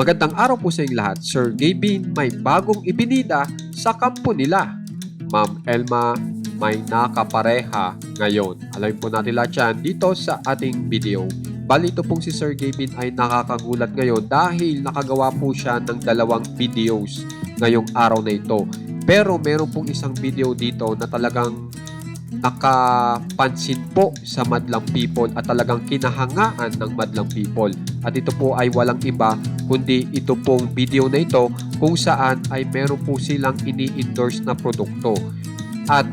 Magandang araw po sa inyong lahat. Sir Gavin may bagong ibinida sa kampo nila. Ma'am Elma may nakapareha ngayon. Alamin po natin lahat yan dito sa ating video. Bali ito pong si Sir Gavin ay nakakagulat ngayon dahil nakagawa po siya ng 2 videos ngayong araw na ito. Pero meron pong isang video dito na talagang nakapansin po sa madlang people at talagang kinahangaan ng madlang people. At ito po ay walang iba kundi ito pong video na ito kung saan ay meron po silang ini-endorse na produkto. At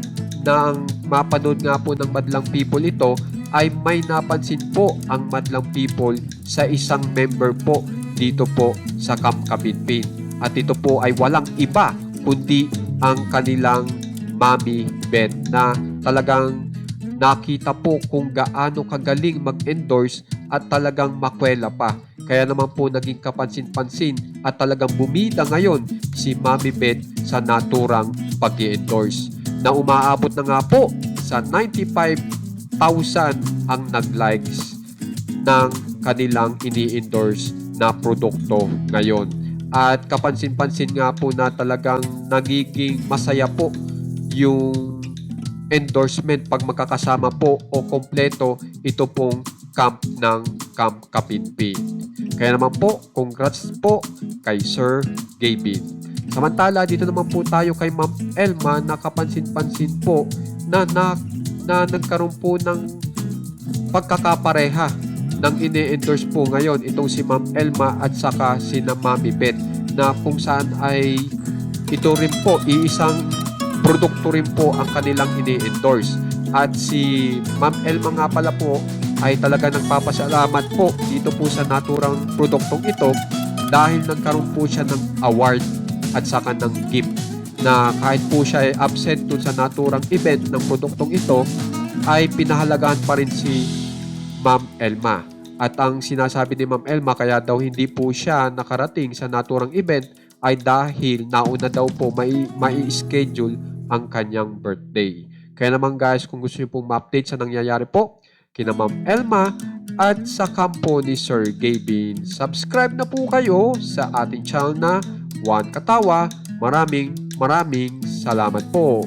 nang mapanood nga po ng madlang people ito ay may napansin po ang madlang people sa isang member po dito po sa Camp Kapitpin. At ito po ay walang iba kundi ang kanilang Mami Beth na talagang nakita po kung gaano kagaling mag-endorse at talagang makwela pa. Kaya naman po naging kapansin-pansin at talagang bumida ngayon si Mami Beth sa naturang pag-endorse na umaabot na nga po sa 95,000 ang nag-likes ng kanilang ini-endorse na produkto ngayon. At kapansin-pansin nga po na talagang nagiging masaya po yung endorsement pag magkakasama po o kompleto ito pong camp ng Camp Kapitpin. Kaya naman po, congrats po kay Sir Gavin. Samantala, dito naman po tayo kay Ma'am Elma na kapansin-pansin po na nagkaroon po ng pagkakapareha ng ini-endorse po ngayon itong si Ma'am Elma at saka si Mami Beth na kung saan ay ito rin po iisang produkto rin po ang kanilang ini-endorse. At si Ma'am Elma nga pala po ay talaga nagpapasalamat po dito po sa naturang produktong ito dahil nagkaroon po siya ng award at saka ng gift na kahit po siya ay absent dun sa naturang event ng produktong ito ay pinahalagahan pa rin si Ma'am Elma. At ang sinasabi ni Ma'am Elma kaya daw hindi po siya nakarating sa naturang event ay dahil nauna daw po mai-schedule ang kanyang birthday. Kaya naman guys, kung gusto niyo pong ma-update sa nangyayari po kina Ma'am Elma at sa kampo ni Sir Gavin, subscribe na po kayo sa ating channel na One Katawa. Maraming salamat po.